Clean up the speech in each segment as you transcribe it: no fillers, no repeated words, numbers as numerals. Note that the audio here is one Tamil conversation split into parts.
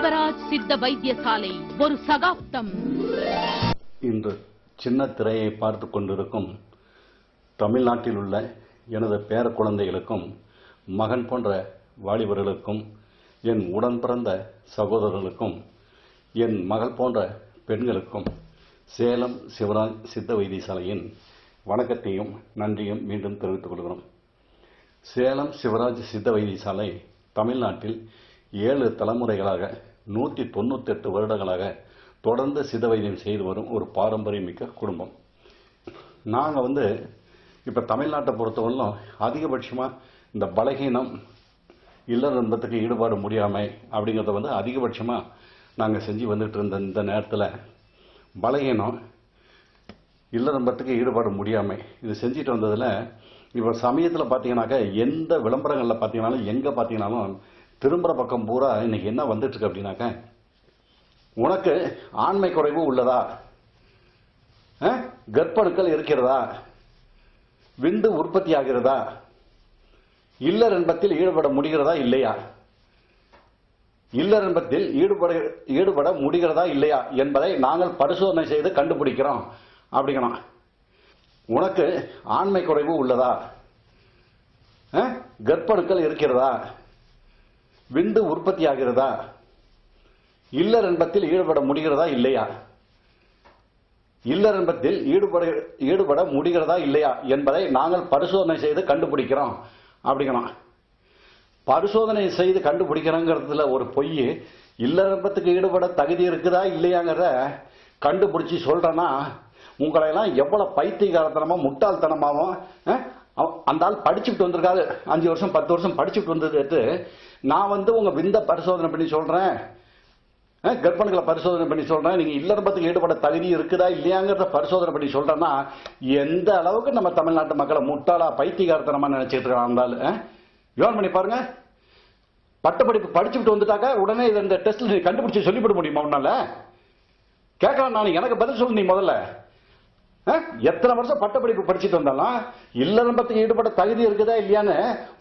சிவராஜ் சித்த வைத்தியசாலை ஒரு சகாப்தம். இன்று சின்ன திரையை பார்த்து கொண்டிருக்கும் தமிழ்நாட்டில் உள்ள எனது பேர குழந்தைகளுக்கும் மகன் போன்ற வாலிபர்களுக்கும் என் உடன் பிறந்த சகோதரர்களுக்கும் என் மகள் போன்ற பெண்களுக்கும் சேலம் சிவராஜ் சித்த வைத்தியசாலையின் வணக்கத்தையும் நன்றியும் மீண்டும் தெரிவித்துக் கொள்கிறோம். சேலம் சிவராஜ் சித்த வைத்தியசாலை தமிழ்நாட்டில் 7 தலைமுறைகளாக 198 வருடங்களாக தொடர்ந்து சித்த வைத்தியம் செய்து வரும் ஒரு பாரம்பரியமிக்க குடும்பம். நாங்கள் இப்போ தமிழ்நாட்டை பொறுத்தவரையிலும் அதிகபட்சமாக இந்த பலகீனம் இல்லற இன்பத்துக்கு ஈடுபாடு முடியாமை அப்படிங்கிறத அதிகபட்சமாக நாங்கள் செஞ்சு வந்துட்டு இருந்த இந்த நேரத்தில் பலகீனம் இல்லற இன்பத்துக்கு ஈடுபாடு முடியாமை இது செஞ்சுட்டு வந்ததில் இப்போ சமயத்தில் பார்த்தீங்கன்னாக்கா எந்த விளம்பரங்களில் பார்த்தீங்கன்னாலும் எங்கே பார்த்தீங்கன்னாலும் திரும்புகிற பக்கம் பூரா இன்னைக்கு என்ன வந்துட்டு இருக்கு அப்படின்னாக்கா, உனக்கு ஆண்மை குறைவு உள்ளதா, கர்ப்பணுக்கள் இருக்கிறதா, விந்து உற்பத்தி ஆகிறதா, இல்லற இன்பத்தில் ஈடுபட முடிகிறதா இல்லையா, இல்லற இன்பத்தில் ஈடுபட முடிகிறதா இல்லையா என்பதை நாங்கள் பரிசோதனை செய்து கண்டுபிடிக்கிறோம் அப்படிங்கணும். உனக்கு ஆண்மை குறைவு உள்ளதா, கர்ப்பணுக்கள் இருக்கிறதா, விந்து உற்பத்தி ஆகிறதா, இல்லற இன்பத்தில் ஈடுபட முடிகிறதா இல்லையா, இல்லற இன்பத்தில் ஈடுபட முடிகிறதா இல்லையா என்பதை நாங்கள் பரிசோதனை செய்து கண்டுபிடிக்கிறோம் அப்படிங்கணும். பரிசோதனை செய்து கண்டுபிடிக்கிறோங்கிறதுல ஒரு பொய், இல்லற இன்பத்துக்கு ஈடுபட தகுதி இருக்குதா இல்லையாங்கிறத கண்டுபிடிச்சி சொல்றேன்னா உங்களை எல்லாம் எவ்வளவு பைத்தியகாரத்தனமா முட்டாள்தனமாவும் அந்த ஆள் படிச்சுட்டு வந்திருக்காரு, 5 வருஷம் 10 வருஷம் படிச்சுட்டு வந்தது. நான் உங்க விந்த பரிசோதனை பண்ணி சொல்றேன், கர்ப்பணுக்களை பரிசோதனை பண்ணி சொல்றேன், நீங்க இல்லறம்பத்துக்கு ஈடுபட தகுதி இருக்குதா இல்லையாங்கிறத பரிசோதனை பண்ணி சொல்றேன்னா எந்த அளவுக்கு நம்ம தமிழ்நாட்டு மக்களை முட்டாளா பைத்தியகாரத்தனமா நினைச்சிட்டு இருக்காங்க. யோன் பண்ணி பாருங்க. பட்டப்படிப்பு படிச்சுட்டு வந்துட்டாக்க உடனே இந்த டெஸ்ட்ல கண்டுபிடிச்சு சொல்லிவிட முடியுமா? உன்னால கேட்கலாம். நான் எனக்கு பதில் சொல்லு. நீ முதல்ல எத்தனை வருஷம் பட்டப்படிப்பு படிச்சுட்டு வந்தாலும் இல்லறம்பத்துக்கு ஈடுபட தகுதி இருக்குதா இல்லையான்னு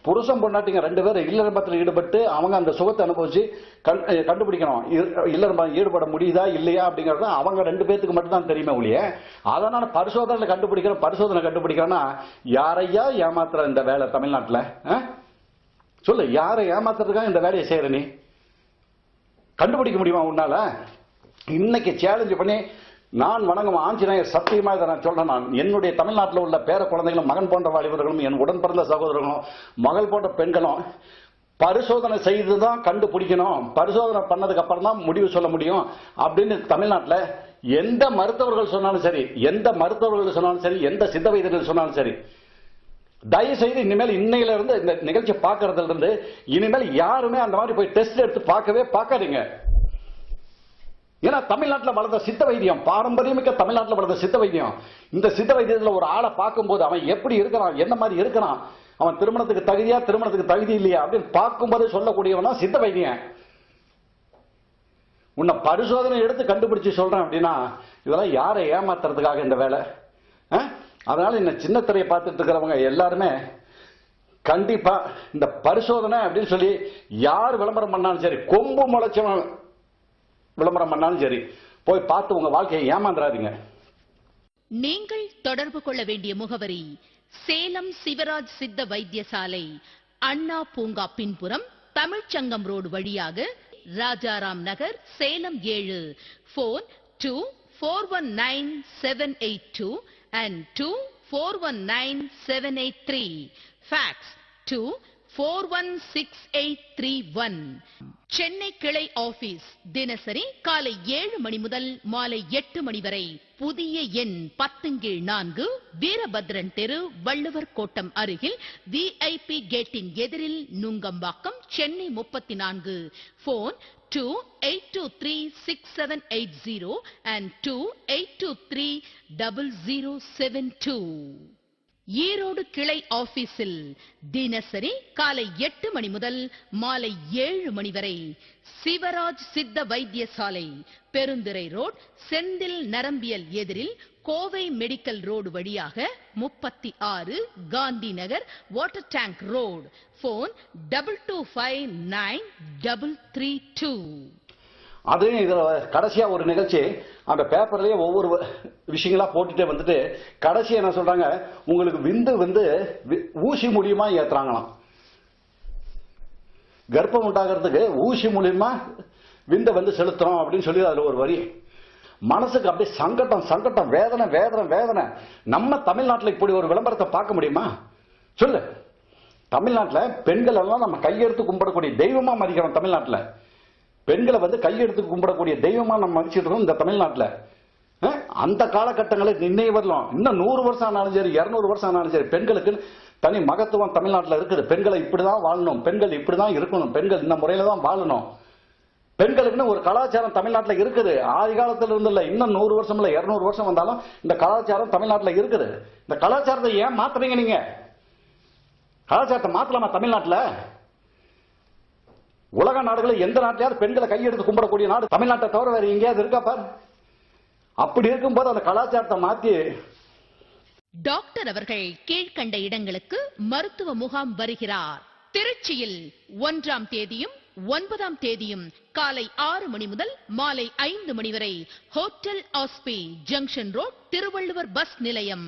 புருஷன் பொண்டாட்டிங்க 2 பேரும் இல்லறம்பத்தில் ஈடுபட்டு அவங்க அந்த சுகத்தை அனுபவிச்சு கண்டுபிடிக்கணும். இல்லறம்பம் ஈடுபட முடியுதா இல்லையா அப்படிங்கறத அவங்க 2 பேருக்கு மட்டும் தான் தெரியுமே ஒழிய, அதனால பரிசோதனை கண்டுபிடிக்கிறேன்னா யாரையா ஏமாத்துற இந்த வேலை தமிழ்நாட்டில்? சொல்லு, யாரை ஏமாத்துறதுக்காக இந்த வேலையை செய்யற? நீ கண்டுபிடிக்க முடியுமா உன்னால? இன்னைக்கு சேலஞ்ச் பண்ணி நான் வணங்கும் ஆஞ்சநேயர் சத்தியமா இதை நான் சொல்றேன். நான் என்னுடைய தமிழ்நாட்டில் உள்ள பேர குழந்தைகளும் மகன் போன்ற வாலிபர்களும் என் உடன் பிறந்த சகோதரர்களும் மகள் போன்ற பெண்களும் பரிசோதனை செய்துதான் கண்டுபிடிக்கணும், பரிசோதனை பண்ணதுக்கு அப்புறம் தான் முடிவு சொல்ல முடியும் அப்படின்னு தமிழ்நாட்டில் எந்த மருத்துவர்கள் சொன்னாலும் சரி, எந்த சித்த வைத்தியர்கள் சொன்னாலும் சரி, தயவு செய்து இனிமேல் இன்னையில இருந்து இந்த நிகழ்ச்சி பார்க்கறதுல இருந்து இனிமேல் யாருமே அந்த மாதிரி போய் டெஸ்ட் எடுத்து பார்க்காதீங்க. ஏன்னா தமிழ்நாட்டில் வளர்ந்த சித்த வைத்தியம், பாரம்பரியமிக்க தமிழ்நாட்டில் வளர்ந்த சித்த வைத்தியம், இந்த சித்த வைத்தியத்தில் ஒரு ஆளை பார்க்கும்போது அவன் எப்படி இருக்கிறான், என்ன மாதிரி இருக்கிறான், அவன் திருமணத்துக்கு தகுதியா திருமணத்துக்கு தகுதி இல்லையா அப்படின்னு பார்க்கும்போது சொல்லக்கூடியவனா சித்த வைத்தியம். உன்னை பரிசோதனை எடுத்து கண்டுபிடிச்சு சொல்றேன் அப்படின்னா இதெல்லாம் யாரை ஏமாத்துறதுக்காக இந்த வேலை? அதனால இந்த சின்ன திரையை பார்த்துட்டு இருக்கிறவங்க எல்லாருமே கண்டிப்பா இந்த பரிசோதனை அப்படின்னு சொல்லி யார் விளம்பரம் பண்ணாலும் சரி, கொம்பு முளைச்சவன் விளம்பரம் பண்ணாலும் சரி, போய் பார்த்து உங்க வாழ்க்கையை ஏமாந்துறாதீங்க. நீங்கள் தொடர்பு கொள்ள வேண்டிய முகவரி: சேலம் சிவராஜ் சித்த வைத்தியசாலை, அண்ணா பூங்கா பின்புறம், தமிழ்ச்சங்கம் ரோடு வழியாக, Rajaram Nagar, Salem 7. Phone 2419-782 and 2419-783. Fax 2416-831. Chennai கிளை ஆபீஸ் தினசரி காலை 7 மணி முதல் மாலை 8 மணி வரை. புதிய எண் 10/4, வீரபத்ரன் தெரு, வள்ளுவர் கோட்டம் அருகில், VIP கேட்டின் எதிரில், நுங்கம்பாக்கம், சென்னை 34. Phone 2823-6780 and 2823-0072. ஈரோடு கிளை ஆபீஸில் தினசரி காலை 8 மணி முதல் மாலை 7 மணி வரை. சிவராஜ் சித்த வைத்தியசாலை, பெருந்துறை ரோட், செந்தில் நரம்பியல் எதிரில், கோவை மெடிக்கல் ரோடு வழியாக 36, Gandhi Nagar, water tank road. Phone 2259-332. அதையும் இதுல கடைசியா ஒரு நிகழ்ச்சி அந்த பேப்பர்லயே ஒவ்வொரு விஷயங்களா போட்டுட்டே வந்துட்டு கடைசி என்ன சொல்றாங்க, உங்களுக்கு விந்து வந்து ஊசி மூலியமா ஏத்துறாங்களாம். கர்ப்பம் உண்டாகிறதுக்கு ஊசி மூலியமா விந்த வந்து செலுத்துறோம் அப்படின்னு சொல்லி அதுல ஒரு வரி. மனசுக்கு அப்படியே சங்கடம் சங்கடம், வேதனை வேதனை வேதனை. நம்ம தமிழ்நாட்டில் இப்படி ஒரு விளம்பரத்தை பார்க்க முடியுமா சொல்லு? தமிழ்நாட்டில் பெண்கள் எல்லாம் நம்ம கையெடுத்து கும்பிடக்கூடிய தெய்வமா மதிக்கிறோம். தமிழ்நாட்டில் பெண்களை வந்து கையெடுத்து கும்பிடக்கூடிய தெய்வமா நம்ம மதிச்சிட்டு இருக்கோம் இந்த தமிழ்நாட்டில். அந்த காலகட்டங்களில் இன்னைய வரலாம், இன்னும் 100 வருஷம் ஆனாலும் சரி 200 வருஷம் ஆனாலும் சரி, பெண்களுக்கு தனி மகத்துவம் தமிழ்நாட்டில் இருக்குது. பெண்களை இப்படிதான் வாழணும், பெண்கள் இப்படிதான் இருக்கணும், பெண்கள் இந்த முறையில தான் வாழணும். பெண்களுக்குன்னு ஒரு கலாச்சாரம் தமிழ்நாட்டில் இருக்குது. ஆதி காலத்தில் இருந்து இல்ல, இன்னும் 100 வருஷம் இல்ல 200 வருஷம் வந்தாலும் இந்த கலாச்சாரம் தமிழ்நாட்டில் இருக்குது. இந்த கலாச்சாரத்தை ஏன் மாத்துறீங்க நீங்க? கலாச்சாரத்தை மாத்தலாமா தமிழ்நாட்டில்? உலக நாடுகளில் எந்த நாட்டிலாவது பெண்களை கையெடுத்து கும்பிடக்கூடிய நாடு தமிழ்நாட்டை தவிர வேற எங்கேயாவது இருக்கா பாரு? அப்படி இருக்கும்போது அந்த கலாச்சாரத்தை மாத்தி. டாக்டர் அவர்கள் கீழ்கண்ட இடங்களுக்கு மருத்துவ முகாம் வருகிறார். திருச்சியில் 1ஆம் தேதியும் 9ஆம் தேதியும் காலை 6 மணி முதல் மாலை 5 மணி வரை ஹோட்டல் ஆஸ்பி ஜங்ஷன் ரோட் திருவள்ளுவர் பஸ் நிலையம்.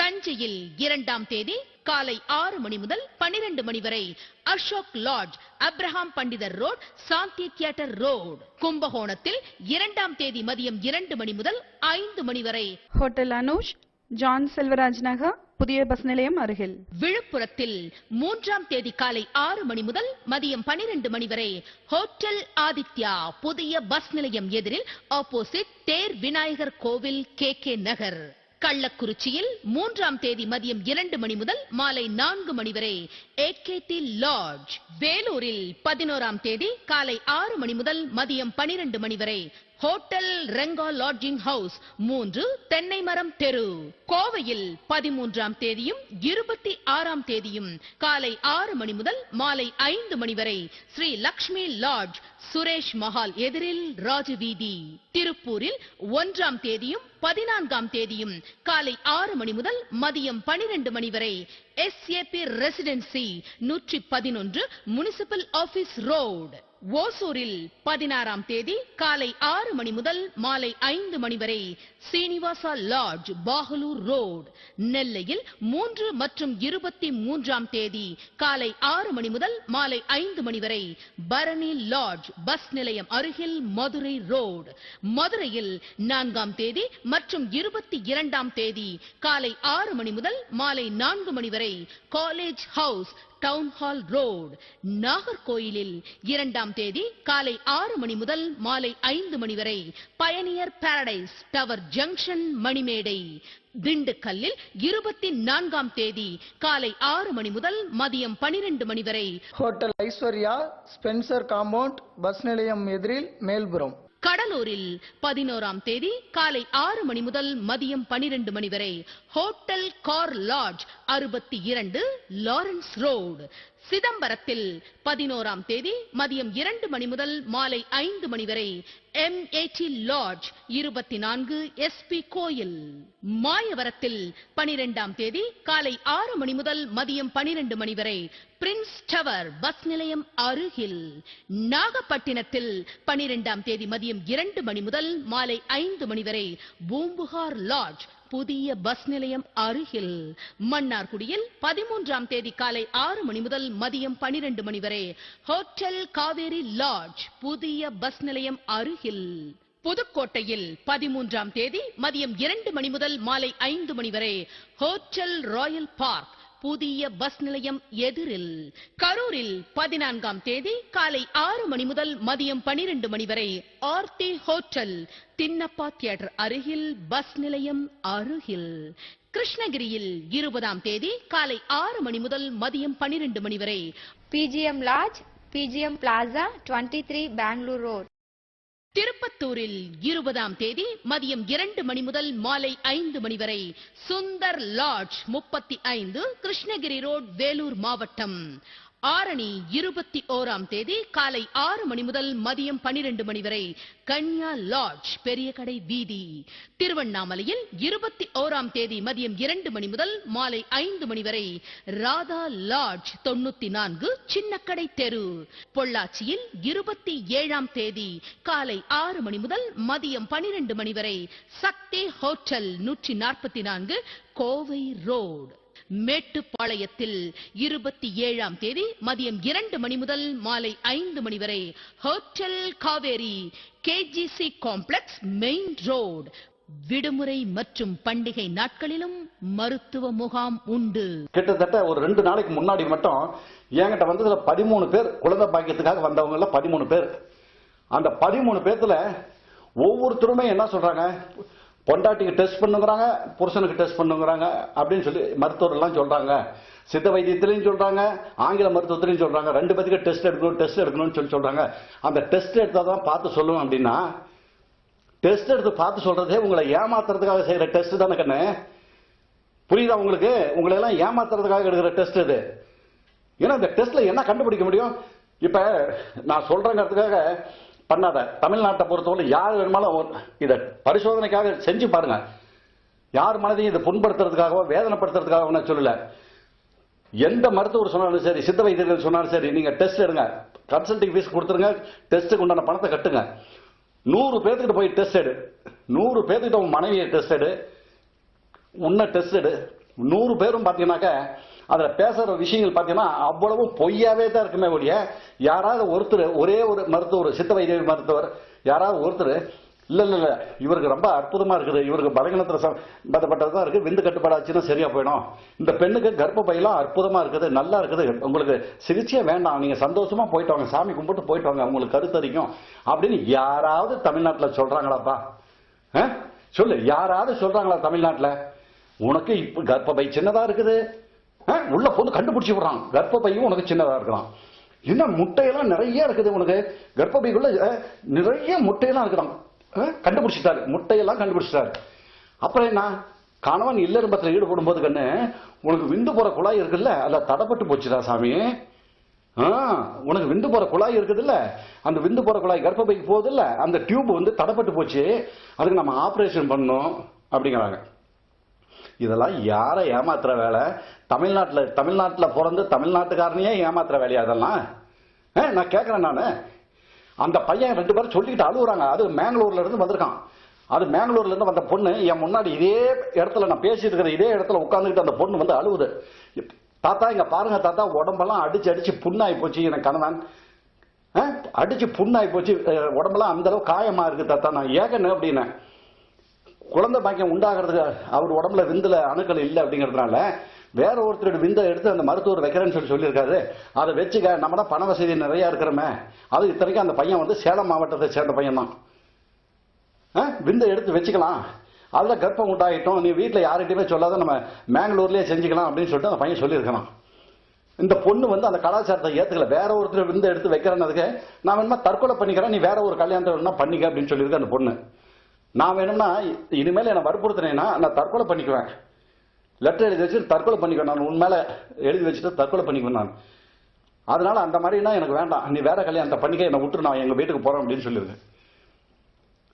தஞ்சையில் 2ஆம் தேதி காலை 6 மணி முதல் 12 மணி வரை அசோக் லாட்ஜ் அப்ரஹாம் பண்டிதர் ரோட் சாந்தி தியேட்டர் ரோட். கும்பகோணத்தில் 2ஆம் தேதி மதியம் 2 மணி முதல் 5 மணி வரை ஹோட்டல் அனுஷ் ஜான் செல்வராஜ் நகர் புதிய பஸ் நிலையம் அருகில். விழுப்புரத்தில் 3ஆம் தேதி காலை 6 மணி முதல் மதியம் 12 மணி வரை ஹோட்டல் ஆதித்யா புதிய பஸ் நிலையம் எதிரில் ஆப்போசிட் தேர் விநாயகர் கோவில் KK நகர். கள்ளக்குறிச்சியில் 3ஆம் தேதி மதியம் 2 மணி முதல் மாலை 4 மணி வரை AKT லாட்ஜ். வேலூரில் 11ஆம் தேதி காலை 6 மணி முதல் மதியம் 12 மணி வரை ஹோட்டல் ரெங்கா லாட்ஜிங் ஹவுஸ் 3 தென்னை மரம் தெரு. கோவையில் 13ஆம் தேதியும் 26ஆம் தேதியும் காலை 6 மணி முதல் மாலை 5 மணி வரை ஸ்ரீ லக்ஷ்மி லாட்ஜ் சுரேஷ் மஹால் எதிரில் ராஜவீதி. திருப்பூரில் 1ஆம் தேதியும் 14ஆம் தேதியும் காலை 6 மணி முதல் மதியம் 12 மணி வரை SAP residency 111 municipal office road. ஓசூரில் 16ஆம் தேதி காலை 6 மணி முதல் மாலை 5 மணி வரை சீனிவாசா லாட்ஜ் பாகலூர் ரோடு. நெல்லையில் 3 மற்றும் 23ஆம் தேதி காலை 6 மணி முதல் மாலை 5 மணி வரை பரணி லாட்ஜ் பஸ் நிலையம் அருகில் மதுரை ரோடு. மதுரையில் 4ஆம் தேதி மற்றும் 22ஆம் தேதி காலை 6 மணி முதல் மாலை 4 மணி வரை college house town hall road. நாகர்கோயிலில் 2ஆம் தேதி காலை 6 மணி முதல் மாலை 5 மணி வரை பயனியர் பாரடைஸ் டவர் ஜங்ஷன் மணிமேடை. திண்டுக்கல்லில் 24ஆம் தேதி காலை 6 மணி முதல் மதியம் 12 மணி வரை hotel Aishwarya Spencer compound bus நிலையம் எதிரில் மேல்புறம். கடலூரில் 11ஆம் தேதி காலை 6 மணி முதல் மதியம் 12 மணி வரை hotel car lodge 62 Lawrence road. சிதம்பரத்தில் 11ஆம் தேதி மதியம் 2 மணி முதல் மாலை 5 மணி வரை MAT லாட்ஜ் 24 SP கோயில். மாயவரத்தில் 12ஆம் தேதி காலை 6 மணி முதல் மதியம் 12 மணி வரை பிரின்ஸ் டவர் பஸ் நிலையம் அருகில். நாகப்பட்டினத்தில் 12ஆம் தேதி மதியம் 2 மணி முதல் மாலை 5 மணி வரை பூம்புகார் லாட்ஜ் புதிய பஸ் நிலையம் அருகில். மன்னார்குடியில் 13ஆம் தேதி காலை 6 மணி முதல் மதியம் 12 மணி வரை ஹோட்டல் காவேரி லாட்ஜ் புதிய பஸ் நிலையம் அருகில். புதுக்கோட்டையில் 13ஆம் தேதி மதியம் 2 மணி முதல் மாலை 5 மணி வரை ஹோட்டல் ராயல் பார்க் புதிய பஸ் நிலையம் எதிரில். கரூரில் 14ஆம் தேதி காலை 6 மணி முதல் மதியம் 12 மணி வரை ஆர்த்தி ஹோட்டல் தின்னப்பா தியேட்டர் அருகில் பஸ் நிலையம் அருகில். கிருஷ்ணகிரியில் 20ஆம் தேதி காலை 6 மணி முதல் மதியம் 12 மணி வரை PGM lodge PGM plaza 23 Bangalore road. திருப்பத்தூரில் 20ஆம் தேதி மதியம் 2 மணி முதல் மாலை 5 மணி வரை சுந்தர் லாட்ஜ் 35 கிருஷ்ணகிரி ரோட் வேலூர் மாவட்டம். ஆரணி 21ஆம் தேதி காலை 6 மணி முதல் மதியம் 12 மணி வரை கன்யா லாட்ஜ் பெரிய கடை வீதி. திருவண்ணாமலையில் 21ஆம் தேதி மதியம் 2 மணி முதல் மாலை 5 மணி வரை ராதா லாட்ஜ் 94 சின்னக்கடை தெரு. பொள்ளாச்சியில் 27ஆம் தேதி காலை 6 மணி முதல் மதியம் 12 மணி வரை சக்தி ஹோட்டல் 144 கோவை ரோடு. மேட்டுப்பாளையத்தில் 27ஆம் தேதி மதியம் 2 மணி முதல் மாலை 5 மணி வரை hotel Kaveri KGC complex main road. விடுமுறை மற்றும் பண்டிகை நாட்களிலும் மருத்துவ முகாம் உண்டு. கிட்டத்தட்ட ஒரு 2 நாளைக்கு முன்னாடி மட்டும் என்கிட்ட வந்ததுல 13 பேர் குழந்தை பாக்கியத்துக்காக வந்தவங்க 13 பேர். அந்த 13 பேர்த்துல ஒவ்வொருத்தருமே என்ன சொல்றாங்க, பொண்டாட்டிக்கு டெஸ்ட் பண்ணுங்கிறாங்க, புருஷனுக்கு டெஸ்ட் பண்ணுங்கிறாங்க அப்படின்னு சொல்லி மருத்துவர் எல்லாம் சொல்றாங்க. சித்த வைத்தியத்திலையும் சொல்றாங்க, ஆங்கில மருத்துவத்திலையும் சொல்றாங்க. 2 பேருக்கு டெஸ்ட் எடுக்கணும்னு சொல்லி சொல்றாங்க. அந்த டெஸ்ட் எடுத்தாதான் பார்த்து சொல்லுவோம் அப்படின்னா, டெஸ்ட் எடுத்து பார்த்து சொல்றதே உங்களை ஏமாத்துறதுக்காக செய்யற டெஸ்ட் தானே கண்ணு. புரியுதா உங்களுக்கு? உங்களை எல்லாம் ஏமாத்துறதுக்காக எடுக்கிற டெஸ்ட் இது. ஏன்னா இந்த டெஸ்ட்ல என்ன கண்டுபிடிக்க முடியும்? இப்ப நான் சொல்றேங்கிறதுக்காக பண்ணாத. தமிழ்நாட்டை பொறுத்தவரை யார் வேணுமாலும் இதை பரிசோதனைக்காக செஞ்சு பாருங்க. யார் மனதையும் இதை புண்படுத்துறதுக்காகவோ வேதனைப்படுத்துறதுக்காக நான் சொல்லல. எந்த மருத்துவர் சொன்னாலும் சரி, சித்த வைத்தியர்கள் சொன்னாலும் சரி, நீங்க டெஸ்ட் எடுங்க, கன்சல்டிங் ஃபீஸ் கொடுத்துருங்க, டெஸ்ட்டுக்கு உண்டான பணத்தை கட்டுங்க. 100 பேர்த்துக்கிட்ட போய் டெஸ்ட் எடு, 100 பேர்த்துக்கிட்ட உன் மனைவியை டெஸ்ட் எடு, உன்னை டெஸ்ட் எடு. 100 பேரும் பார்த்தீங்கன்னாக்க அதில் பேசுற விஷயங்கள் பார்த்தீங்கன்னா அவ்வளவு பொய்யாவே தான் இருக்குமே ஒழிய, யாராவது ஒருத்தர், ஒரே ஒரு மருத்துவர், சித்த வைத்திய மருத்துவர் யாராவது ஒருத்தர் இல்ல இல்ல இல்ல இவருக்கு ரொம்ப அற்புதமா இருக்குது, இவருக்கு பலகீனத்தில் சம்பந்தப்பட்டதான் இருக்கு, விந்து கட்டுப்பாடாச்சுன்னா சரியா போயிடும், இந்த பெண்ணுக்கு கர்ப்பப்பையெல்லாம் அற்புதமா இருக்குது, நல்லா இருக்குது, உங்களுக்கு சிகிச்சையே வேண்டாம், நீங்க சந்தோஷமா போயிட்டு வாங்க, சாமி கும்பிட்டு போயிட்டு வாங்க, உங்களுக்கு கருத்தரிக்கும் அப்படின்னு யாராவது தமிழ்நாட்டில் சொல்றாங்களாப்பா? சொல்லு, யாராவது சொல்றாங்களா தமிழ்நாட்டில்? உனக்கு இப்ப கர்ப்பப்பை சின்னதா இருக்குது, உள்ள பொண்ணு கண்டுபிடிச்சு விடுறான், கர்ப்பப்பையும் உனக்கு சின்னதா இருக்கலாம், இன்னும் முட்டையெல்லாம் நிறைய இருக்குது, உனக்கு கர்ப்பப்பைக்குள்ள நிறைய முட்டையெல்லாம் இருக்குதான், கண்டுபிடிச்சிட்டாரு, முட்டையெல்லாம் கண்டுபிடிச்சிட்டாரு. அப்புறம் என்ன, கணவன் இல்லறம்பத்தில் ஈடுபடும் போது கண்ணு உனக்கு விந்து போற குழாய் இருக்குல்ல, அதுல தடப்பட்டு போச்சுடா சாமி. உனக்கு விந்து போற குழாய் இருக்குது இல்ல, அந்த விந்து போற குழாய் கர்ப்பப்பைக்கு போகுது இல்ல, அந்த டியூப் வந்து தடப்பட்டு போச்சு, அதுக்கு நம்ம ஆபரேஷன் பண்ணணும் அப்படிங்கிறாங்க. இதெல்லாம் யாரை ஏமாத்துற வேலை? தமிழ்நாட்டில் பிறந்து தமிழ்நாட்டுக்காரனையே ஏமாத்துற வேலையா அதெல்லாம்? நான் கேட்கிறேன். நானு அந்த பையன் 2 பேரும் சொல்லிக்கிட்டு அழுகுறாங்க. அது மேங்களூர்ல இருந்து வந்திருக்கான். அது மேங்களூர்ல இருந்து வந்த பொண்ணு என் முன்னாடி இதே இடத்துல, நான் பேசிட்டு இருக்கிற இதே இடத்துல உட்கார்ந்துக்கிட்டு அந்த பொண்ணு வந்து அழுகுது. தாத்தா இங்க பாருங்க தாத்தா, உடம்பெல்லாம் அடிச்சு புண்ணாகி போச்சு, எனக்கு கணவன் அடிச்சு புண்ணாகி போச்சு, உடம்பெல்லாம் அந்த அளவு காயமா இருக்கு தாத்தா, நான் ஏகன்னு அப்படின்னு. குழந்தை பாக்கியம் உண்டாகிறதுக்கு அவர் உடம்புல விந்துல அணுக்கள் இல்லை அப்படிங்கிறதுனால வேற ஒருத்தரோட விந்தை எடுத்து அந்த மருத்துவர் வைக்கிறேன்னு சொல்லியிருக்காரு. அதை வச்சுக்க, நம்ம தான் பண வசதி நிறைய இருக்கிறோமே. அது இத்தனைக்கும் அந்த பையன் வந்து சேலம் மாவட்டத்தை சேர்ந்த பையன் தான். விந்தை எடுத்து வச்சுக்கலாம், அதுல கர்ப்பம் உண்டாயிட்டோம், நீ வீட்டில் யார்கிட்டயுமே சொல்லாத, நம்ம மேங்களூர்லயே செஞ்சுக்கலாம் அப்படின்னு சொல்லிட்டு அந்த பையன் சொல்லியிருக்கலாம். இந்த பொண்ணு வந்து அந்த கலாச்சாரத்தை ஏத்துக்கல. வேற ஒருத்தர் விந்தை எடுத்து வைக்கிறேன்னதுக்கு நான் வேணுமா தற்கொலை பண்ணிக்கிறேன், நீ வேற ஒரு கல்யாணத்தை வேணுமா பண்ணிக்க அப்படின்னு சொல்லியிருக்க அந்த பொண்ணு. நான் வேணும்னா இனிமேல் என்ன வற்புறுத்தினேன்னா நான் தற்கொலை பண்ணிக்குவேன், லெட்டர் எழுதி வச்சு தற்கொலை பண்ணிக்குவேன், நான் உண்மையில எழுதி வச்சுட்டு தற்கொலை பண்ணிக்குவேன் நான். அதனால அந்த மாதிரினா எனக்கு வேண்டாம், நீ வேற கல்யாணத்தை பண்ணிக்க, என்னை விட்டு நான் எங்க வீட்டுக்கு போறேன் அப்படின்னு சொல்லியிருக்கேன்.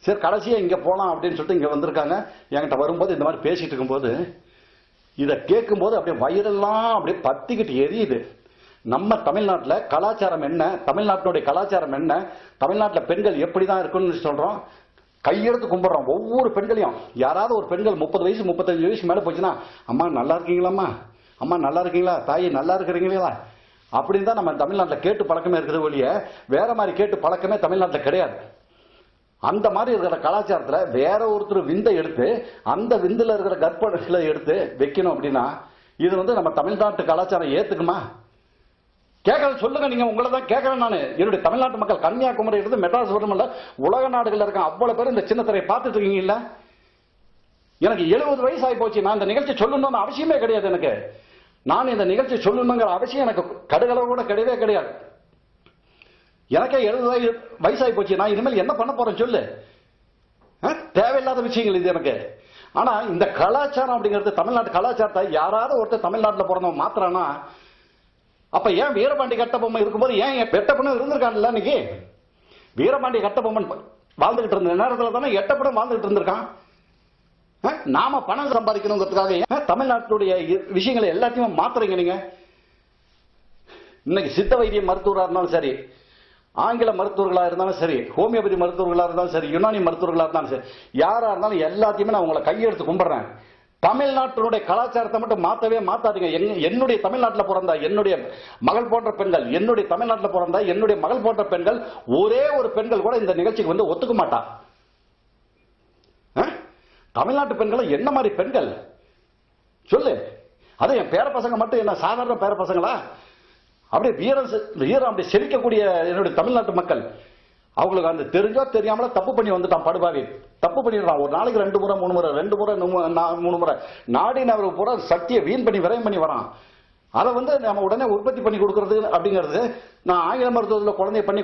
சரி, கடைசியா இங்க போலாம் அப்படின்னு சொல்லிட்டு இங்க வந்திருக்காங்க. என்கிட்ட வரும்போது இந்த மாதிரி பேசிட்டு இருக்கும்போது இதை கேட்கும்போது அப்படியே வயிறெல்லாம் அப்படியே பத்திக்கிட்டு எரியுது. நம்ம தமிழ்நாட்டில் கலாச்சாரம் என்ன, தமிழ்நாட்டினுடைய கலாச்சாரம் என்ன, தமிழ்நாட்டில் பெண்கள் எப்படிதான் இருக்குன்னு சொல்றோம், கையெடுத்து கும்பிடுறோம் ஒவ்வொரு பெண்களையும். யாராவது ஒரு பெண்கள் 30 வயசு 35 வயசு மேல போச்சுன்னா, அம்மா நல்லா இருக்கீங்களாம்மா, அம்மா நல்லா இருக்கீங்களா, தாயி நல்லா இருக்கிறீங்களா அப்படின்னு தான் நம்ம தமிழ்நாட்டில் கேட்டு பழக்கமே இருக்குது ஒழிய வேற மாதிரி கேட்டு பழக்கமே தமிழ்நாட்டில் கிடையாது. அந்த மாதிரி இருக்கிற கலாச்சாரத்துல வேற ஒருத்தர் விந்தை எடுத்து அந்த விந்துல இருக்கிற கர்ப்பங்களை எடுத்து வைக்கணும் அப்படின்னா இது வந்து நம்ம தமிழ்நாட்டு கலாச்சாரம் ஏத்துக்குமா? கேட்கறது சொல்லுங்க, நீங்க உங்களை தான் கேட்கறேன் நான். என்னுடைய தமிழ்நாட்டு மக்கள் கன்னியாகுமரி இருந்து மெட்ராஸ் மட்டுமல்ல உலக நாடுகள்ல இருக்க அவ்வளவு பேர் இந்த சின்ன திரையை பார்த்துட்டு இருக்கீங்கல்ல. எனக்கு 70 வயசு ஆகி போச்சு, நான் இந்த நிகழ்ச்சி சொல்லணும்னு அவசியமே கிடையாது. எனக்கு நான் இந்த நிகழ்ச்சி சொல்லணுங்கிற அவசியம் எனக்கு கடுகளவு கூட கிடையவே கிடையாது. எனக்கே 70 வயசாகி போச்சு, நான் இனிமேல் என்ன பண்ண போறேன் சொல்லு? தேவையில்லாத விஷயங்கள் இது எனக்கு. ஆனா இந்த கலாச்சாரம் அப்படிங்கிறது, தமிழ்நாட்டு கலாச்சாரத்தை யாராவது ஒருத்தர் தமிழ்நாட்டில் பிறந்தவன் மாத்திரானா அப்ப ஏன் வீரபாண்டி கட்டபொம்மன் இருக்கும்போது ஏன் எட்டப்பனும் இருந்திருக்கான்ல? இன்னைக்கு வீரபாண்டி கட்டபொம்மன் வாழ்ந்துகிட்டு இருந்த நேரத்தில் தானே எட்டப்பனும் வாழ்ந்துகிட்டு இருந்திருக்கான். நாம பணம் சம்பாதிக்கணுங்கிறதுக்காக தமிழ்நாட்டுடைய விஷயங்களை எல்லாத்தையும் மாத்துறீங்க நீங்க. இன்னைக்கு சித்த வைத்திய மருத்துவராக இருந்தாலும் சரி, ஆங்கில மருத்துவர்களா இருந்தாலும் சரி, ஹோமியோபதி மருத்துவர்களா இருந்தாலும் சரி, யுனானி மருத்துவர்களா இருந்தாலும் சரி, யாரா இருந்தாலும் எல்லாத்தையுமே நான் உங்களை கையெடுத்து கும்பிடுறேன். தமிழ்நாட்டினுடைய கலாச்சாரத்தை மட்டும் மாத்தவே மாத்தாதீங்க. என்னுடைய தமிழ்நாட்டில் பிறந்த என்னுடைய மகள் போன்ற பெண்கள், என்னுடைய தமிழ்நாட்டில் பிறந்த என்னுடைய மகள் போன்ற பெண்கள், ஒரே ஒரு பெண்கள் கூட இந்த நிகழ்ச்சிக்கு வந்து ஒத்துக்க மாட்டா. தமிழ்நாட்டு பெண்கள் என்ன மாதிரி பெண்கள் சொல்லு? அது என் பேர பசங்க மட்டும் என்ன சாதாரண பேர பசங்களா? அப்படியே வீரம் அப்படி செழிக்கக்கூடிய என்னுடைய தமிழ்நாட்டு மக்கள், அவங்களுக்கு அந்த தெரிஞ்சோ தெரியாமல தப்பு பண்ணி வந்துட்டான். படுபாவி தப்பு பண்ணிடுறான். ஒரு நாளைக்கு 2 முறை 3 முறை 2 முறை 3 முறை நாடினவருக்கு பூரா சக்தியை வீண் பண்ணி விரயம் பண்ணி வரான். அதை வந்து நம்ம உடனே உற்பத்தி பண்ணி கொடுக்கறது அப்படிங்கிறது, நான் ஆங்கில மருத்துவத்தில் குழந்தைய பண்ணி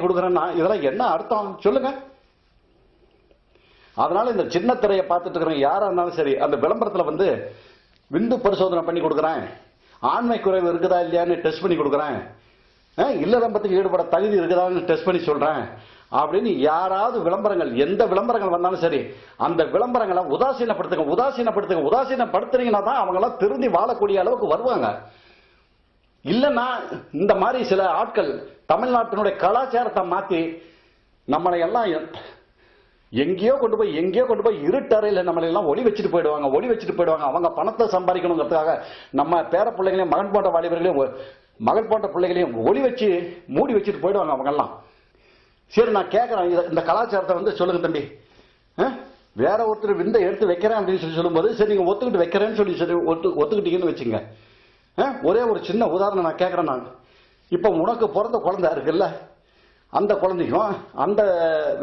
கொடுக்குறேன்னா இதெல்லாம் என்ன அர்த்தம் சொல்லுங்க? அதனால இந்த சின்ன திரையை பார்த்துட்டு இருக்கிறவங்க யாரா இருந்தாலும் சரி, அந்த விளம்பரத்தில் வந்து விந்து பரிசோதனை பண்ணி கொடுக்குறேன், ஆண்மை குறைவு இருக்குதா இல்லையான்னு டெஸ்ட் பண்ணி கொடுக்குறேன், இல்லறம்பத்துக்கு ஈடுபட தகுதி இருக்குதான்னு டெஸ்ட் பண்ணி சொல்றேன் அப்படின்னு யாராவது விளம்பரங்கள், எந்த விளம்பரங்கள் வந்தாலும் சரி, அந்த விளம்பரங்களை உதாசீனப்படுத்துறீங்கன்னா தான் அவங்க எல்லாம் திருந்தி வாழக்கூடிய அளவுக்கு வருவாங்க. இல்லைன்னா இந்த மாதிரி சில ஆட்கள் தமிழ்நாட்டினுடைய கலாச்சாரத்தை மாத்தி நம்மளை எல்லாம் எங்கேயோ கொண்டு போய் இருட்டறையில் நம்மளை எல்லாம் ஒளி வச்சுட்டு போயிடுவாங்க. அவங்க பணத்தை சம்பாதிக்கணுங்கிறதுக்காக நம்ம பேர பிள்ளைகளையும் மகன் போன்ற வாலிபர்களையும் மகள் போன்ற பிள்ளைகளையும் ஒளி வச்சு மூடி வச்சுட்டு போயிடுவாங்க அவங்க எல்லாம். சரி, நான் கேட்கிறேன், இந்த கலாச்சாரத்தை வந்து சொல்லுங்க தம்பி. வேற ஒருத்தர் விந்தை எடுத்து வைக்கிறேன் அப்படின்னு சொல்லும்போது சரி நீங்க ஒத்துக்கிட்டு வைக்கிறேன்னு சொல்லி ஒத்துக்கிட்டீங்கன்னு வச்சுங்க. ஒரே ஒரு சின்ன உதாரணம் நான் கேட்கிறேன். நான் இப்ப உனக்கு பிறந்த குழந்தை இருக்குல்ல, அந்த குழந்தைக்கும் அந்த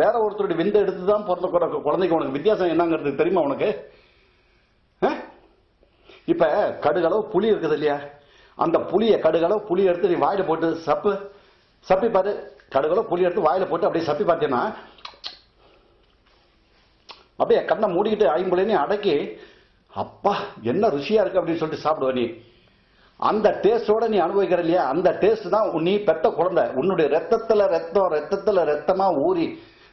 வேற ஒருத்தருடைய விந்தை எடுத்து தான் பிறந்த குழந்தைக்கு உனக்கு வித்தியாசம் என்னங்கிறது தெரியுமா உனக்கு? இப்ப கடுகளவு புளி இருக்குது இல்லையா, அந்த கடுகளவு புளி எடுத்து நீ வாயில போட்டு சப்பி பாரு. கடுகளவு புளி எடுத்து வாயில போட்டு அப்படியே சப்பி பார்த்தீங்கன்னா அப்படியே கண்ணை மூடிக்கிட்டு ஐம்புலையும் அடக்கி அப்பா என்ன ருசியா இருக்கு அப்படின்னு சொல்லிட்டு சாப்பிடுவ நீ. அந்த டேஸ்டோட நீ அனுபவிக்கிற இல்லையா, அந்த டேஸ்ட் தான் நீ பெத்த குழந்தை. உன்னுடைய ரத்தத்துல ரத்தமா ஊறி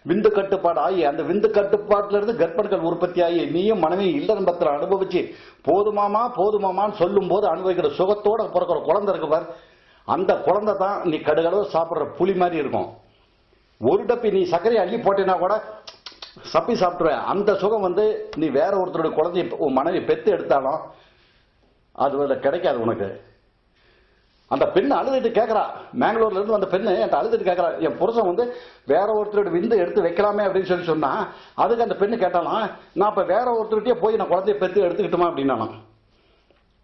விந்து கட்டுப்பாடு ஆகி, அந்த விந்து கட்டுப்பாட்டுல இருந்து கர்ப்பங்கள் உற்பத்தி ஆகி நீயும் மனைவி இல்லறம்பத்தில் அனுபவிச்சு போதுமாமான்னு சொல்லும் போது அனுபவிக்கிற சுகத்தோட பிறக்கிற குழந்தை இருக்கு பார், அந்த குழந்தை தான் நீ கடுகளவு சாப்பிடுற புலி மாதிரி இருக்கும். ஒரு டப்பி நீ சர்க்கரையை அள்ளி போட்டேன்னா கூட சப்பி சாப்பிடுற அந்த சுகம் வந்து நீ வேற ஒருத்தருடைய குழந்தைய மனைவி பெத்து எடுத்தாலும் அது கிடைக்காது உனக்கு. அந்த பெண்ணு அழுதுட்டு கேட்கறா, மேங்களூர்ல இருந்து அந்த பெண்ணு என்கிட்ட அழுதுட்டு கேட்கறா, என் புருஷன் வந்து வேற ஒருத்தரோட விந்து எடுத்து வைக்கலாமே அப்படின்னு சொன்னா, அதுக்கு அந்த பெண்ணு கேட்டாலாம், நான் இப்ப வேற ஒருத்தருக்கே போய் நான் குழந்தைய பெத்து எடுத்துக்கிட்டுமா அப்படின்னா,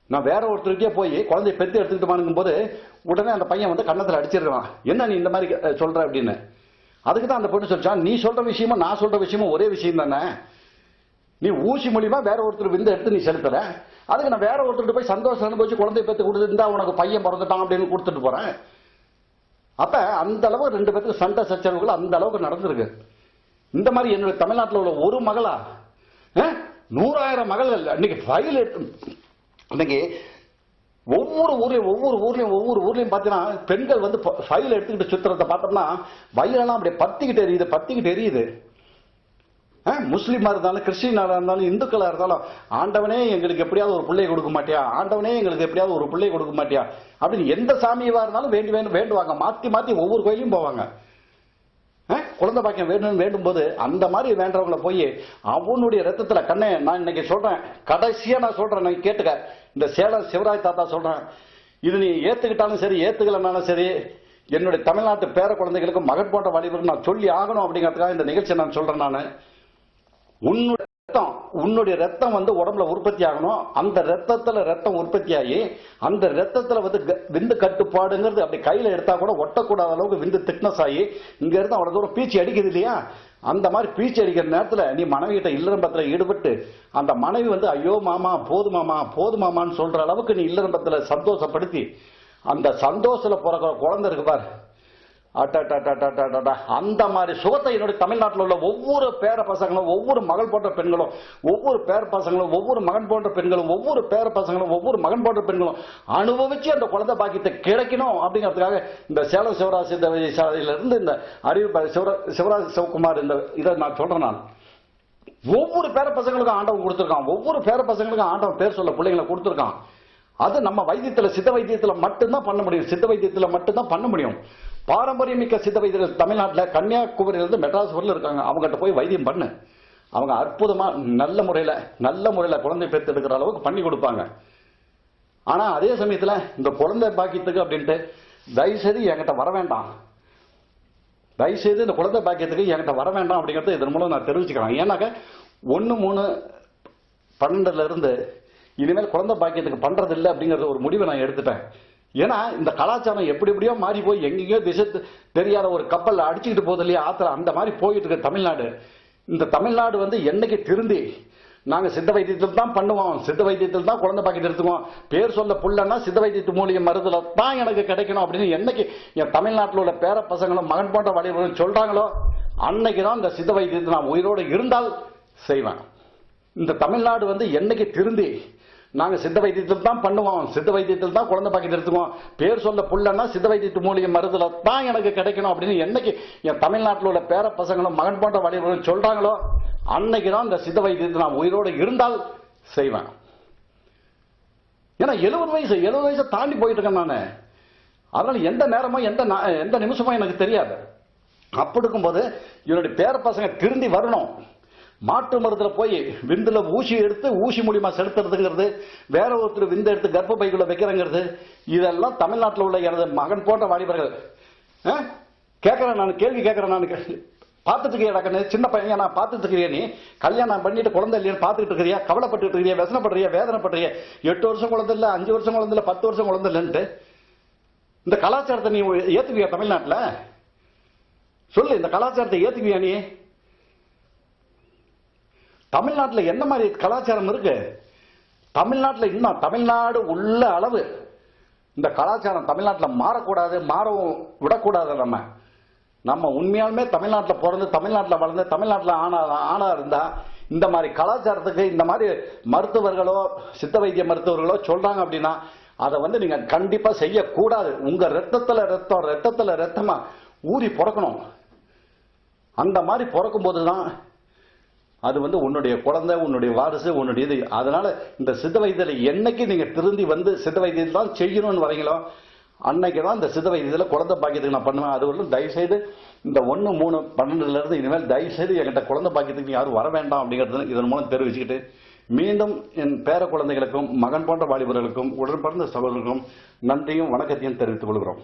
நான் வேற ஒருத்தருக்கே போய் குழந்தைய பெத்து எடுத்துக்கிட்டுமானுங்கும் போது உடனே அந்த பையன் வந்து கன்னத்துல அடிச்சிருக்கான், என்ன நீ இந்த மாதிரி சொல்ற அப்படின்னு. அதுக்கு தான் அந்த பொண்ணு சொல்லிச்சான், நீ சொல்ற விஷயமும் நான் சொல்ற விஷயமும் ஒரே விஷயம் தானே, நீ ஊசி மூலியமா வேற ஒருத்தர் விந்து எடுத்து நீ செலுத்துற, அதுக்கு நான் வேற ஒருத்தர் போய் சந்தோஷம் அனுபவிச்சு குழந்தை பெற்று கொடுத்துருந்தா உனக்கு பையன் பிறந்துட்டான் அப்படின்னு கொடுத்துட்டு போறேன். அப்ப அந்த அளவு 2 பேருக்கு சண்டை சச்சரவுகள் அந்த அளவுக்கு நடந்திருக்கு. இந்த மாதிரி என்னுடைய தமிழ்நாட்டில் உள்ள ஒரு மகளா 100,000 மகள்கள் இன்னைக்கு ஃபைல் இன்னைக்கு ஒவ்வொரு ஊர்லயும் பாத்தீங்கன்னா பெண்கள் வந்து ஃபைல் எடுத்துக்கிட்டு சுத்துறத பார்த்தோம்னா வயிறெல்லாம் அப்படியே பத்திக்கிட்டு எரியுது. முஸ்லீமா இருந்தாலும் கிறிஸ்டினா இருந்தாலும் இந்துக்களா இருந்தாலும், ஆண்டவனே எங்களுக்கு எப்படியாவது ஒரு பிள்ளையை கொடுக்க மாட்டியா, ஆண்டவனே எங்களுக்கு எப்படியாவது ஒரு பிள்ளையை கொடுக்க மாட்டியா அப்படின்னு எந்த சாமியவா இருந்தாலும் வேண்டுவாங்க. மாத்தி ஒவ்வொரு கோயிலையும் போவாங்க. குழந்தை பாக்கியம் வேண்டும் போது அந்த மாதிரி வேண்டவங்களை போய் அவனுடைய ரத்தத்துல கண்ணே, நான் இன்னைக்கு சொல்றேன், கடைசியா நான் சொல்றேன், நான் கேட்டுக்க, இந்த சேலம் சிவராஜ் தாத்தா சொல்றேன், இது நீ ஏத்துக்கிட்டாலும் சரி ஏத்துக்கலனாலும் சரி, என்னுடைய தமிழ்நாட்டு பேர குழந்தைகளுக்கு மகன் போன்ற வாலிபருக்கு நான் சொல்லி ஆகணும் அப்படிங்கிறதுக்காக இந்த நிகழ்ச்சியை நான் சொல்றேன். நான் உன்னுடைய ரத்தம் வந்து உடம்புல உற்பத்தி ஆகணும். அந்த ரத்தத்துல ரத்தம் உற்பத்தி ஆகி அந்த ரத்தத்துல வந்து விந்து கட்டுப்பாடுங்கிறது அப்படி கையில எடுத்தா கூட ஒட்டக்கூடாத அளவுக்கு விந்து திக்னஸ் ஆகி இங்க இருந்து அவ்வளவு தூரம் பீச்சி அடிக்குது இல்லையா, அந்த மாதிரி பீச்சி அடிக்கிற நேரத்துல நீ மனைவி கிட்ட இல்லறம்பத்துல ஈடுபட்டு அந்த மனைவி வந்து ஐயோ மாமா போதுமாமான்னு சொல்ற அளவுக்கு நீ இல்லறம்பத்துல சந்தோஷப்படுத்தி அந்த சந்தோஷத்துல பிறக்கிற குழந்தை இருக்கு பாரு, அந்த மாதிரி சுகத்தை என்னுடைய தமிழ்நாட்டில் உள்ள ஒவ்வொரு பேர பசங்களும், ஒவ்வொரு மகள் போன்ற பெண்களும், ஒவ்வொரு பேர பசங்களும், ஒவ்வொரு மகன் போன்ற பெண்களும், ஒவ்வொரு பேர பசங்களும், ஒவ்வொரு மகன் போன்ற பெண்களும் அனுபவிச்சு அந்த குழந்தை பாக்கியத்தை கிடைக்கணும் அப்படிங்கிறதுக்காக இந்த சேலம் சிவராஜ் சித்த வைத்தியசாலையிலிருந்து இந்த அறிவு சிவராஜ் சிவகுமார் இந்த இதை நான் சொல்றேன். நான் ஒவ்வொரு பேர பசங்களுக்கும் ஆண்டவன் கொடுத்திருக்கான், ஒவ்வொரு பேர பசங்களுக்கும் ஆண்டவன் பேர் சொல்ல பிள்ளைங்களை கொடுத்திருக்கான். அது நம்ம வைத்தியத்தில், சித்த வைத்தியத்தில் மட்டும்தான் பண்ண முடியும், சித்த வைத்தியத்தில் மட்டும்தான் பண்ண முடியும். பாரம்பரியமிக்க சித்த வைத்தியர்கள் தமிழ்நாட்டில் கன்னியாகுமரியிலிருந்து மெட்ராஸ் வரல இருக்காங்க. அவங்ககிட்ட போய் வைத்தியம் பண்ணு, அவங்க அற்புதமா நல்ல முறையில் குழந்தை பெற்றெடுக்கிற அளவுக்கு பண்ணி கொடுப்பாங்க. ஆனா அதே சமயத்தில் இந்த குழந்தை பாக்கியத்துக்கு அப்படின்ட்டு தயவுசெய்து என்கிட்ட வர வேண்டாம், தயவுசெய்து இந்த குழந்தை பாக்கியத்துக்கு என்கிட்ட வர வேண்டாம் அப்படிங்கிறது இதன் மூலம் நான் தெரிவிச்சுக்கிறேன். ஏன்னாக்க 1/3/12 இனிமேல் குழந்தை பாக்கியத்துக்கு பண்றது இல்லை அப்படிங்கறது ஒரு முடிவை நான் எடுத்துட்டேன். ஏன்னா இந்த கலாச்சாரம் எப்படி எப்படியோ மாறி போய் எங்கேயோ திசை தெரியாத ஒரு கப்பல் அடிச்சுக்கிட்டு போகுது இல்லையா ஆத்திர, அந்த மாதிரி போயிட்டு இருக்கு தமிழ்நாடு. இந்த தமிழ்நாடு என்னைக்கு திருந்தி நாங்க சித்த வைத்தியத்தில் தான் பண்ணுவோம், சித்த வைத்தியத்தில் தான் குழந்தை பாக்கியத்தை எடுத்துக்குவோம், பேர் சொல்ல புள்ளன்னா சித்த வைத்தியத்து மூலிகை மருந்துல தான் எனக்கு கிடைக்கணும் அப்படின்னு என்னைக்கு என் தமிழ்நாட்டில் உள்ள பேர பசங்களும் மகன் போன்ற வழிவர்களும் சொல்றாங்களோ அன்னைக்குதான் இந்த சித்த வைத்தியத்தை நான் உயிரோடு இருந்தால் செய்வேன். இந்த தமிழ்நாடு என்னைக்கு திருந்தி நாங்க சித்த வைத்தியத்தில் தான் பண்ணுவோம், சித்த வைத்தியத்தில் தான் குழந்தை பாக்கியத்தை எடுத்துக்குவோம், பேர் சொல்ல புள்ளன்னா சித்த வைத்தியத்து மூலிகை மருந்துல தான் எனக்கு கிடைக்கணும் அப்படின்னு என்னைக்கு என் தமிழ்நாட்டில் உள்ள பேர பசங்களும் மகன் போன்ற வழிவர்களும் சொல்றாங்களோ அன்னைக்குதான் இந்த சித்த வைத்தியத்தை நான் உயிரோடு இருந்தால் செய்வேன். ஏன்னா 70 வயசை தாண்டி போயிட்டு இருக்கேன் நானு. அதனால எந்த நேரமும் எந்த நிமிஷமும் எனக்கு தெரியாது. அப்படி இருக்கும்போது என்னுடைய பேர பசங்க திருந்தி வரணும். மாட்டு மருந்துல போய் விந்துல ஊசி எடுத்து ஊசி மூலியமா செலுத்துறதுங்கிறது, வேற ஒருத்தர் விந்து எடுத்து கர்ப்ப பைக்குள்ள வைக்கிறங்கிறது, இதெல்லாம் தமிழ்நாட்டில் உள்ள எனது மகன் போன்ற வாலிபர்கள் கேட்கிறேன். நான் கேள்வி கேட்கிறேன். நான் பார்த்துட்டு இருக்கியா, சின்ன பையன் நான் பார்த்துட்டு இருக்கிறியா, நீ கல்யாணம் பண்ணிட்டு குழந்தை இல்லையா பார்த்துட்டு இருக்கிறியா, கவலைப்பட்டு இருக்கிறியா, व्यसனப்படுறியா, வேதனைப்படுறியா, 8 வருஷம் குழந்தை இல்ல, 5 வருஷம் குழந்தை இல்ல, 10 வருஷம் குழந்தை இல்லைன்ட்டு இந்த கலாச்சாரத்தை நீ ஏத்துக்கியா? தமிழ்நாட்டில் சொல்லு, இந்த கலாச்சாரத்தை ஏத்துக்கியா நீ? தமிழ்நாட்டில் என்ன மாதிரி கலாச்சாரம் இருக்கு? தமிழ்நாட்டில் இன்னும் தமிழ்நாடு உள்ள அளவு இந்த கலாச்சாரம் தமிழ்நாட்டில் மாறக்கூடாது, மாறவும் விடக்கூடாது. நம்ம உண்மையாலுமே தமிழ்நாட்டில் பிறந்து தமிழ்நாட்டில் வளர்ந்து தமிழ்நாட்டில் ஆனா இருந்தா இந்த மாதிரி கலாச்சாரத்துக்கு இந்த மாதிரி மருத்துவர்களோ சித்த வைத்திய மருத்துவர்களோ சொல்றாங்க அப்படின்னா அதை நீங்க கண்டிப்பா செய்யக்கூடாது. உங்க ரத்தத்துல ரத்தமா ஊறி பிறக்கணும். அந்த மாதிரி பிறக்கும் போதுதான் அது உன்னுடைய குழந்தை, உன்னுடைய வாரிசு, உன்னுடைய இது. அதனால இந்த சித்த வைத்தியத்தில் என்னைக்கு நீங்க திருந்தி சித்த வைத்தியத்தில் தான் செய்யணும்னு வரீங்களோ அன்னைக்குதான் இந்த சித்த வைத்தியத்தில் குழந்தை பாக்கியத்துக்கு நான் பண்ணுவேன். அது வரலும் தயவுசெய்து இந்த 1/3/12 இனிமேல் தயவுசெய்து என்கிட்ட குழந்தை பாக்கியத்துக்கு யாரும் வர வேண்டாம் அப்படிங்கிறது இதன் மூலம் தெரிவிச்சுக்கிட்டு மீண்டும் என் பேர குழந்தைகளுக்கும் மகன் போன்ற வாலிபர்களுக்கும் உடன் பிறந்த சகோதரர்களுக்கும் நன்றியும் வணக்கத்தையும் தெரிவித்துக் கொள்கிறோம்.